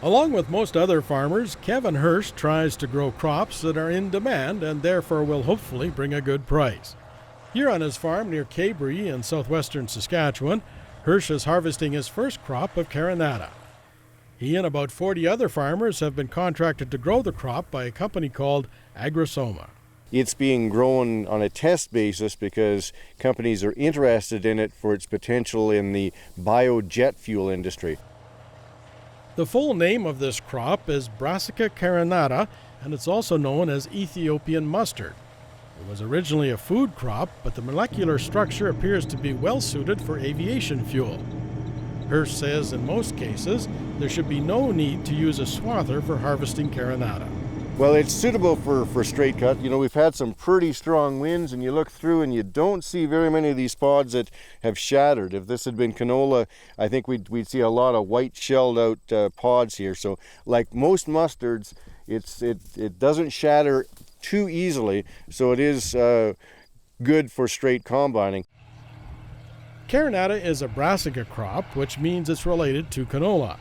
Along with most other farmers, Kevin Hursh tries to grow crops that are in demand and therefore will hopefully bring a good price. Here on his farm near Prairie in southwestern Saskatchewan, Hursh is harvesting his first crop of Carinata. He and about 40 other farmers have been contracted to grow the crop by a company called agronomic. It's being grown on a test basis because companies are interested in it for its potential in the biojet fuel industry. The full name of this crop is Brassica carinata, and it's also known as Ethiopian Mustard. It was originally a food crop, but the molecular structure appears to be well suited for aviation fuel. Hursh says in most cases, there should be no need to use a swather for harvesting Carinata. Well, it's suitable for straight cut. You know, we've had some pretty strong winds, and you look through and you don't see very many of these pods that have shattered. If this had been canola, I think we'd see a lot of white shelled out pods here. So like most mustards, it doesn't shatter too easily, so it is good for straight combining. Carinata is a Brassica crop, which means it's related to canola.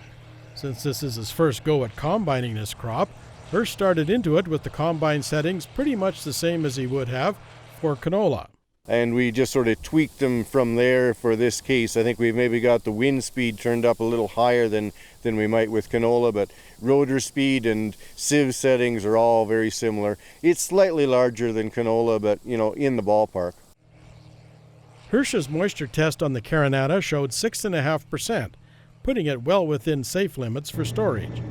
Since this is his first go at combining this crop, Hursh started into it with the combine settings pretty much the same as he would have for canola. And we just sort of tweaked them from there for this case. I think we've maybe got the wind speed turned up a little higher than we might with canola, but rotor speed and sieve settings are all very similar. It's slightly larger than canola, but you know, in the ballpark. Hursh's moisture test on the Carinata showed 6.5%, putting it well within safe limits for storage.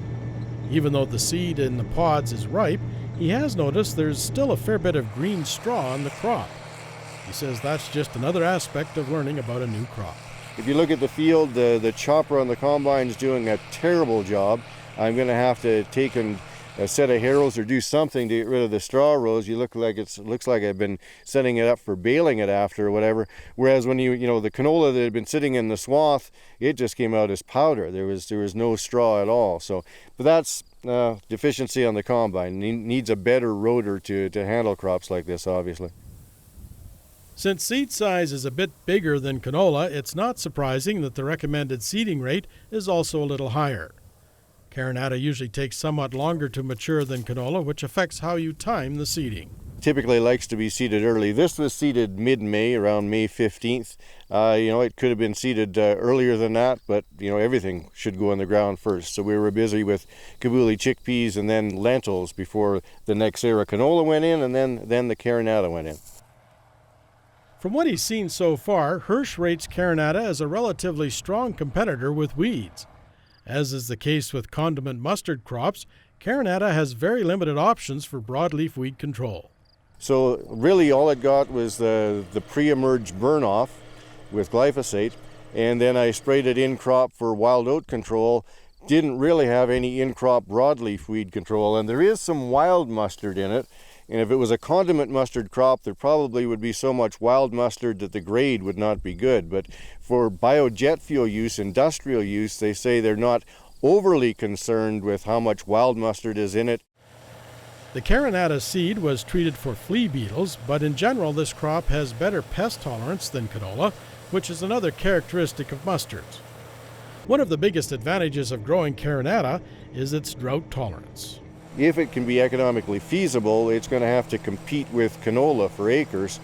Even though the seed in the pods is ripe, he has noticed there's still a fair bit of green straw on the crop. He says that's just another aspect of learning about a new crop. If you look at the field, the chopper on the combine is doing a terrible job. I'm going to have to take a set of harrows or do something to get rid of the straw rows. Looks like I've been setting it up for baling it after or whatever. Whereas when you know the canola that had been sitting in the swath, it just came out as powder. There was no straw at all. So, but that's deficiency on the combine. Needs a better rotor to handle crops like this, obviously. Since seed size is a bit bigger than canola, it's not surprising that the recommended seeding rate is also a little higher. Carinata usually takes somewhat longer to mature than canola, which affects how you time the seeding. Typically likes to be seeded early. This was seeded mid-May, around May 15th. It could have been seeded earlier than that, but everything should go in the ground first. So we were busy with Kabuli chickpeas and then lentils before the next era canola went in, and then the Carinata went in. From what he's seen so far, Hursh rates Carinata as a relatively strong competitor with weeds. As is the case with condiment mustard crops, Carinata has very limited options for broadleaf weed control. So really all it got was the pre-emerge burn-off with glyphosate, and then I sprayed it in crop for wild oat control. Didn't really have any in-crop broadleaf weed control, and there is some wild mustard in it. And if it was a condiment mustard crop, there probably would be so much wild mustard that the grade would not be good. But for biojet fuel use, industrial use, they say they're not overly concerned with how much wild mustard is in it. The Carinata seed was treated for flea beetles, but in general this crop has better pest tolerance than canola, which is another characteristic of mustards. One of the biggest advantages of growing Carinata is its drought tolerance. If it can be economically feasible, it's going to have to compete with canola for acres.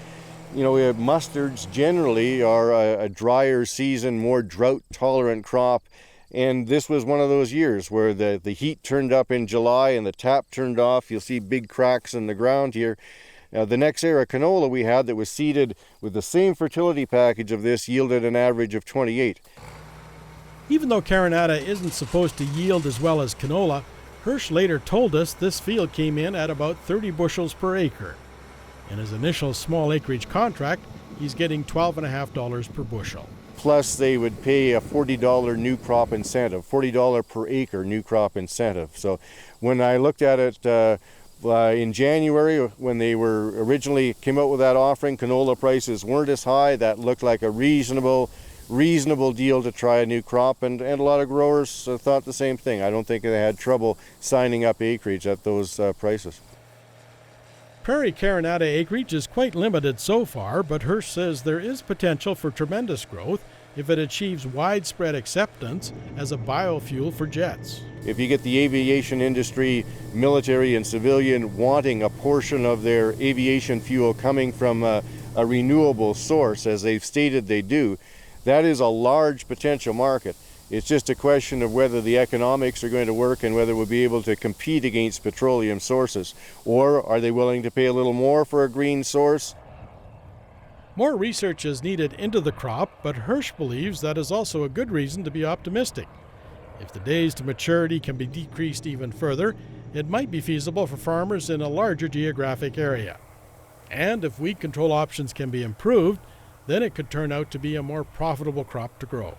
Mustards generally are a drier season, more drought-tolerant crop, and this was one of those years where the heat turned up in July and the tap turned off. You'll see big cracks in the ground here. Now, the next era canola we had that was seeded with the same fertility package of this yielded an average of 28. Even though Carinata isn't supposed to yield as well as canola, Hursh later told us this field came in at about 30 bushels per acre. In his initial small acreage contract, he's getting $12.50 per bushel. Plus they would pay a $40 new crop incentive, $40 per acre new crop incentive. So when I looked at it in January, when they were originally came out with that offering, canola prices weren't as high. That looked like a reasonable deal to try a new crop, and a lot of growers thought the same thing. I don't think they had trouble signing up acreage at those prices. Prairie Carinata acreage is quite limited so far, but Hursh says there is potential for tremendous growth if it achieves widespread acceptance as a biofuel for jets. If you get the aviation industry, military and civilian, wanting a portion of their aviation fuel coming from a renewable source, as they've stated they do, that is a large potential market. It's just a question of whether the economics are going to work and whether we'll be able to compete against petroleum sources. Or are they willing to pay a little more for a green source? More research is needed into the crop, but Hursh believes that is also a good reason to be optimistic. If the days to maturity can be decreased even further, it might be feasible for farmers in a larger geographic area. And if weed control options can be improved, then it could turn out to be a more profitable crop to grow.